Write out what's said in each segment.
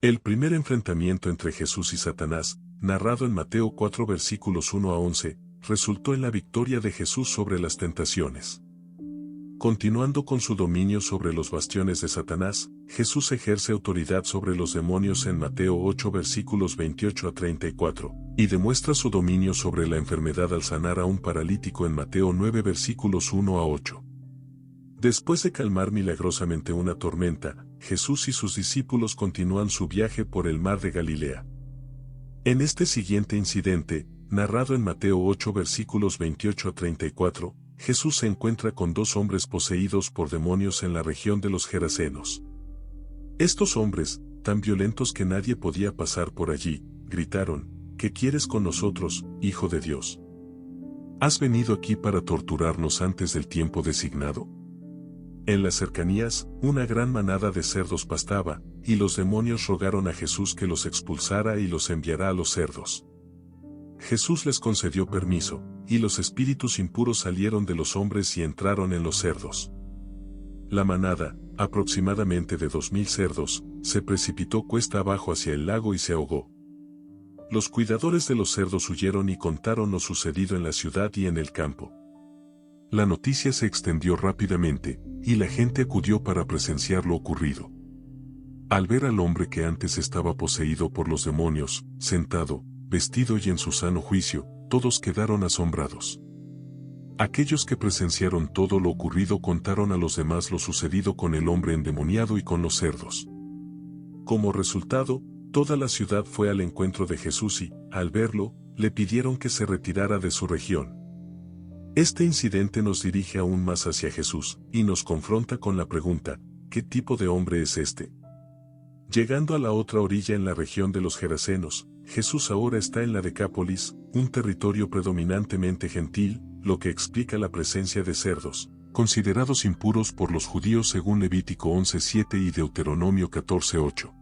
El primer enfrentamiento entre Jesús y Satanás, narrado en Mateo 4 versículos 1 a 11, resultó en la victoria de Jesús sobre las tentaciones. Continuando con su dominio sobre los bastiones de Satanás, Jesús ejerce autoridad sobre los demonios en Mateo 8 versículos 28 a 34, y demuestra su dominio sobre la enfermedad al sanar a un paralítico en Mateo 9 versículos 1 a 8. Después de calmar milagrosamente una tormenta, Jesús y sus discípulos continúan su viaje por el mar de Galilea. En este siguiente incidente, narrado en Mateo 8 versículos 28 a 34, Jesús se encuentra con dos hombres poseídos por demonios en la región de los Gerasenos. Estos hombres, tan violentos que nadie podía pasar por allí, gritaron: ¿Qué quieres con nosotros, Hijo de Dios? ¿Has venido aquí para torturarnos antes del tiempo designado? En las cercanías, una gran manada de cerdos pastaba, y los demonios rogaron a Jesús que los expulsara y los enviara a los cerdos. Jesús les concedió permiso, y los espíritus impuros salieron de los hombres y entraron en los cerdos. La manada, aproximadamente de 2000 cerdos, se precipitó cuesta abajo hacia el lago y se ahogó. Los cuidadores de los cerdos huyeron y contaron lo sucedido en la ciudad y en el campo. La noticia se extendió rápidamente, y la gente acudió para presenciar lo ocurrido. Al ver al hombre que antes estaba poseído por los demonios, sentado, vestido y en su sano juicio, todos quedaron asombrados. Aquellos que presenciaron todo lo ocurrido contaron a los demás lo sucedido con el hombre endemoniado y con los cerdos. Como resultado, toda la ciudad fue al encuentro de Jesús y, al verlo, le pidieron que se retirara de su región. Este incidente nos dirige aún más hacia Jesús, y nos confronta con la pregunta: ¿qué tipo de hombre es este? Llegando a la otra orilla en la región de los Gerasenos, Jesús ahora está en la Decápolis, un territorio predominantemente gentil, lo que explica la presencia de cerdos, considerados impuros por los judíos según Levítico 11:7 y Deuteronomio 14:8.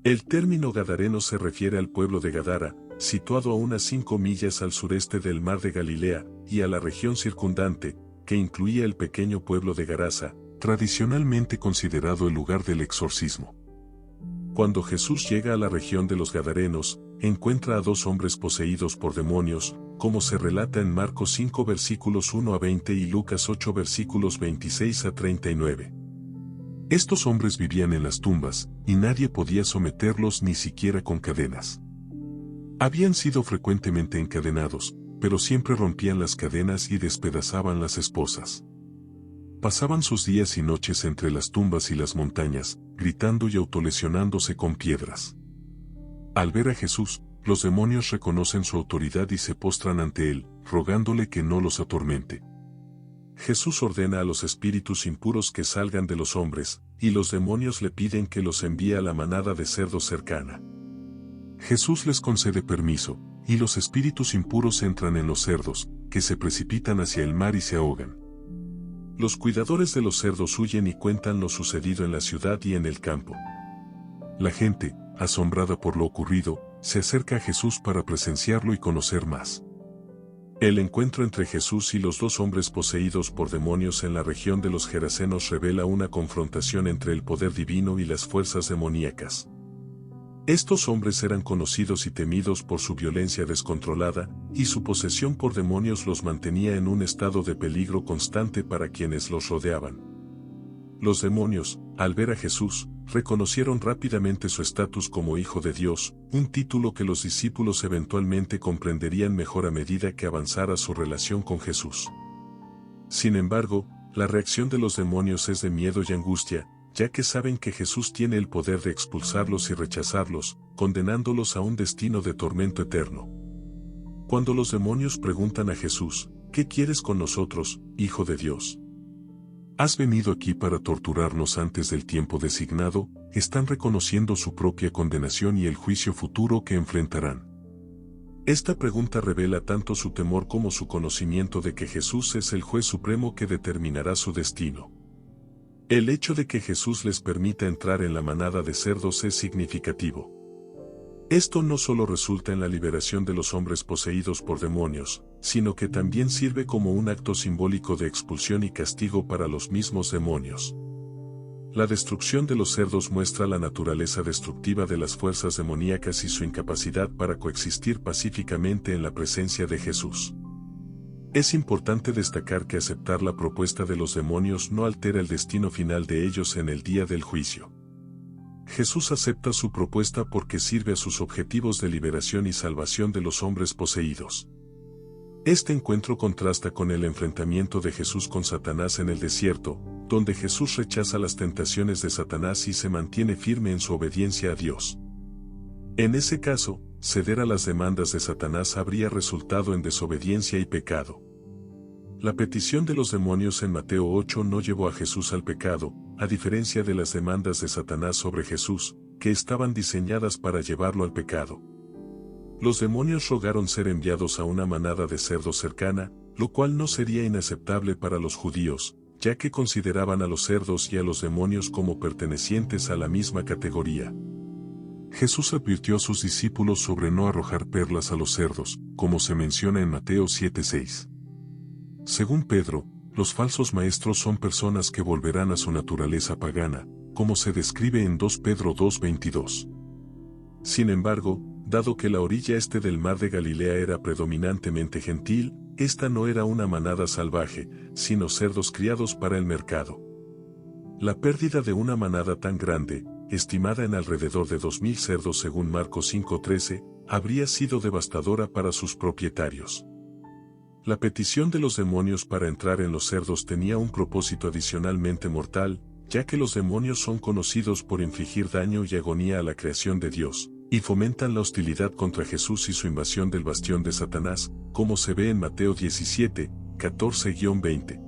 El término gadareno se refiere al pueblo de Gadara, situado a unas 5 millas al sureste del mar de Galilea, y a la región circundante, que incluía el pequeño pueblo de Garasa, tradicionalmente considerado el lugar del exorcismo. Cuando Jesús llega a la región de los Gadarenos, encuentra a dos hombres poseídos por demonios, como se relata en Marcos 5 versículos 1 a 20 y Lucas 8 versículos 26 a 39. Estos hombres vivían en las tumbas, y nadie podía someterlos ni siquiera con cadenas. Habían sido frecuentemente encadenados, pero siempre rompían las cadenas y despedazaban las esposas. Pasaban sus días y noches entre las tumbas y las montañas, gritando y autolesionándose con piedras. Al ver a Jesús, los demonios reconocen su autoridad y se postran ante él, rogándole que no los atormente. Jesús ordena a los espíritus impuros que salgan de los hombres, y los demonios le piden que los envíe a la manada de cerdos cercana. Jesús les concede permiso, y los espíritus impuros entran en los cerdos, que se precipitan hacia el mar y se ahogan. Los cuidadores de los cerdos huyen y cuentan lo sucedido en la ciudad y en el campo. La gente, asombrada por lo ocurrido, se acerca a Jesús para presenciarlo y conocer más. El encuentro entre Jesús y los dos hombres poseídos por demonios en la región de los Gerasenos revela una confrontación entre el poder divino y las fuerzas demoníacas. Estos hombres eran conocidos y temidos por su violencia descontrolada, y su posesión por demonios los mantenía en un estado de peligro constante para quienes los rodeaban. Los demonios, al ver a Jesús, reconocieron rápidamente su estatus como Hijo de Dios, un título que los discípulos eventualmente comprenderían mejor a medida que avanzara su relación con Jesús. Sin embargo, la reacción de los demonios es de miedo y angustia, ya que saben que Jesús tiene el poder de expulsarlos y rechazarlos, condenándolos a un destino de tormento eterno. Cuando los demonios preguntan a Jesús: ¿qué quieres con nosotros, Hijo de Dios? ¿Has venido aquí para torturarnos antes del tiempo designado? Están reconociendo su propia condenación y el juicio futuro que enfrentarán. Esta pregunta revela tanto su temor como su conocimiento de que Jesús es el juez supremo que determinará su destino. El hecho de que Jesús les permita entrar en la manada de cerdos es significativo. Esto no solo resulta en la liberación de los hombres poseídos por demonios, sino que también sirve como un acto simbólico de expulsión y castigo para los mismos demonios. La destrucción de los cerdos muestra la naturaleza destructiva de las fuerzas demoníacas y su incapacidad para coexistir pacíficamente en la presencia de Jesús. Es importante destacar que aceptar la propuesta de los demonios no altera el destino final de ellos en el día del juicio. Jesús acepta su propuesta porque sirve a sus objetivos de liberación y salvación de los hombres poseídos. Este encuentro contrasta con el enfrentamiento de Jesús con Satanás en el desierto, donde Jesús rechaza las tentaciones de Satanás y se mantiene firme en su obediencia a Dios. En ese caso, ceder a las demandas de Satanás habría resultado en desobediencia y pecado. La petición de los demonios en Mateo 8 no llevó a Jesús al pecado, a diferencia de las demandas de Satanás sobre Jesús, que estaban diseñadas para llevarlo al pecado. Los demonios rogaron ser enviados a una manada de cerdos cercana, lo cual no sería inaceptable para los judíos, ya que consideraban a los cerdos y a los demonios como pertenecientes a la misma categoría. Jesús advirtió a sus discípulos sobre no arrojar perlas a los cerdos, como se menciona en Mateo 7:6. Según Pedro, los falsos maestros son personas que volverán a su naturaleza pagana, como se describe en 2 Pedro 2:22. Sin embargo, dado que la orilla este del mar de Galilea era predominantemente gentil, esta no era una manada salvaje, sino cerdos criados para el mercado. La pérdida de una manada tan grande, estimada en alrededor de 2.000 cerdos según Marcos 5:13, habría sido devastadora para sus propietarios. La petición de los demonios para entrar en los cerdos tenía un propósito adicionalmente mortal, ya que los demonios son conocidos por infligir daño y agonía a la creación de Dios, y fomentan la hostilidad contra Jesús y su invasión del bastión de Satanás, como se ve en Mateo 17, 14-20.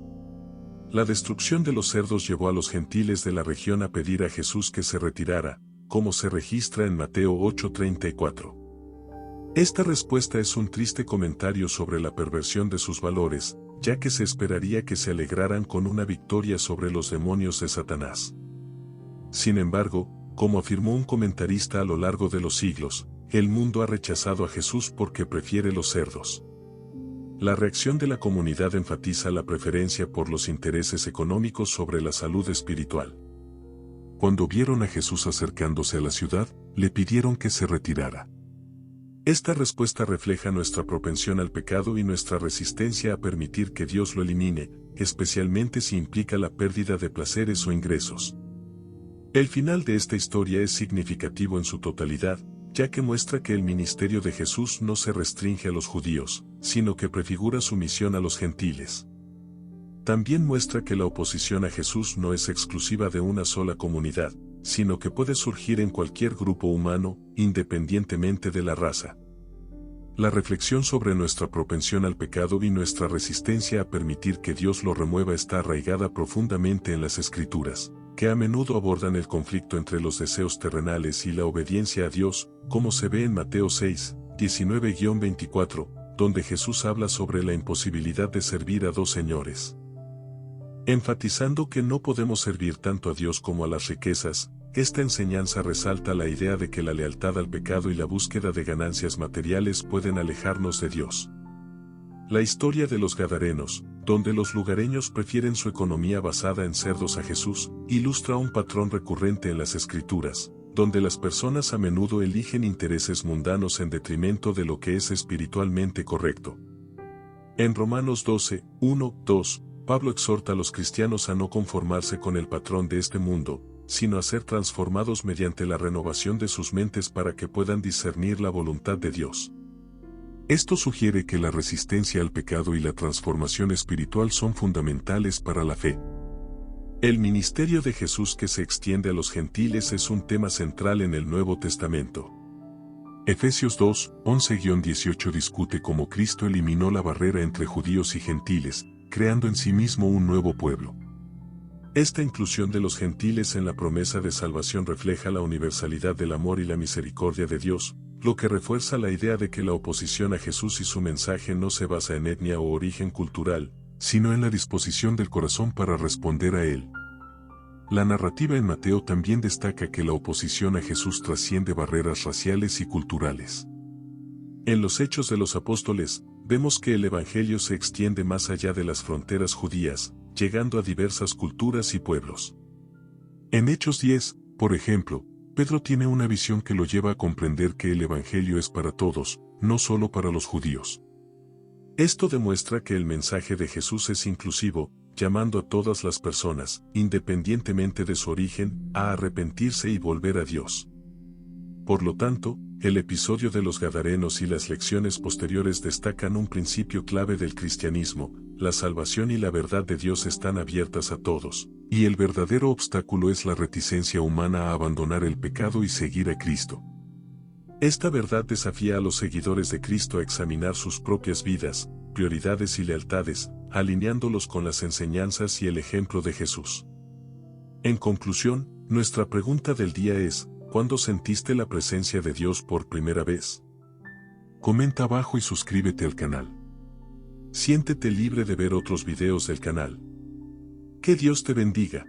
La destrucción de los cerdos llevó a los gentiles de la región a pedir a Jesús que se retirara, como se registra en Mateo 8:34. Esta respuesta es un triste comentario sobre la perversión de sus valores, ya que se esperaría que se alegraran con una victoria sobre los demonios de Satanás. Sin embargo, como afirmó un comentarista a lo largo de los siglos, el mundo ha rechazado a Jesús porque prefiere los cerdos. La reacción de la comunidad enfatiza la preferencia por los intereses económicos sobre la salud espiritual. Cuando vieron a Jesús acercándose a la ciudad, le pidieron que se retirara. Esta respuesta refleja nuestra propensión al pecado y nuestra resistencia a permitir que Dios lo elimine, especialmente si implica la pérdida de placeres o ingresos. El final de esta historia es significativo en su totalidad, ya que muestra que el ministerio de Jesús no se restringe a los judíos, sino que prefigura su misión a los gentiles. También muestra que la oposición a Jesús no es exclusiva de una sola comunidad, sino que puede surgir en cualquier grupo humano, independientemente de la raza. La reflexión sobre nuestra propensión al pecado y nuestra resistencia a permitir que Dios lo remueva está arraigada profundamente en las Escrituras, que a menudo abordan el conflicto entre los deseos terrenales y la obediencia a Dios, como se ve en Mateo 6, 19-24, donde Jesús habla sobre la imposibilidad de servir a dos señores. Enfatizando que no podemos servir tanto a Dios como a las riquezas, esta enseñanza resalta la idea de que la lealtad al pecado y la búsqueda de ganancias materiales pueden alejarnos de Dios. La historia de los Gadarenos, donde los lugareños prefieren su economía basada en cerdos a Jesús, ilustra un patrón recurrente en las Escrituras, donde las personas a menudo eligen intereses mundanos en detrimento de lo que es espiritualmente correcto. En Romanos 12, 1, 2, Pablo exhorta a los cristianos a no conformarse con el patrón de este mundo, sino a ser transformados mediante la renovación de sus mentes para que puedan discernir la voluntad de Dios. Esto sugiere que la resistencia al pecado y la transformación espiritual son fundamentales para la fe. El ministerio de Jesús que se extiende a los gentiles es un tema central en el Nuevo Testamento. Efesios 2, 11-18 discute cómo Cristo eliminó la barrera entre judíos y gentiles, creando en sí mismo un nuevo pueblo. Esta inclusión de los gentiles en la promesa de salvación refleja la universalidad del amor y la misericordia de Dios, lo que refuerza la idea de que la oposición a Jesús y su mensaje no se basa en etnia o origen cultural, sino en la disposición del corazón para responder a él. La narrativa en Mateo también destaca que la oposición a Jesús trasciende barreras raciales y culturales. En los Hechos de los Apóstoles, vemos que el Evangelio se extiende más allá de las fronteras judías, llegando a diversas culturas y pueblos. En Hechos 10, por ejemplo, Pedro tiene una visión que lo lleva a comprender que el Evangelio es para todos, no solo para los judíos. Esto demuestra que el mensaje de Jesús es inclusivo, llamando a todas las personas, independientemente de su origen, a arrepentirse y volver a Dios. Por lo tanto, el episodio de los Gadarenos y las lecciones posteriores destacan un principio clave del cristianismo: la salvación y la verdad de Dios están abiertas a todos, y el verdadero obstáculo es la reticencia humana a abandonar el pecado y seguir a Cristo. Esta verdad desafía a los seguidores de Cristo a examinar sus propias vidas, prioridades y lealtades, alineándolos con las enseñanzas y el ejemplo de Jesús. En conclusión, nuestra pregunta del día es: ¿cuándo sentiste la presencia de Dios por primera vez? Comenta abajo y suscríbete al canal. Siéntete libre de ver otros videos del canal. Que Dios te bendiga.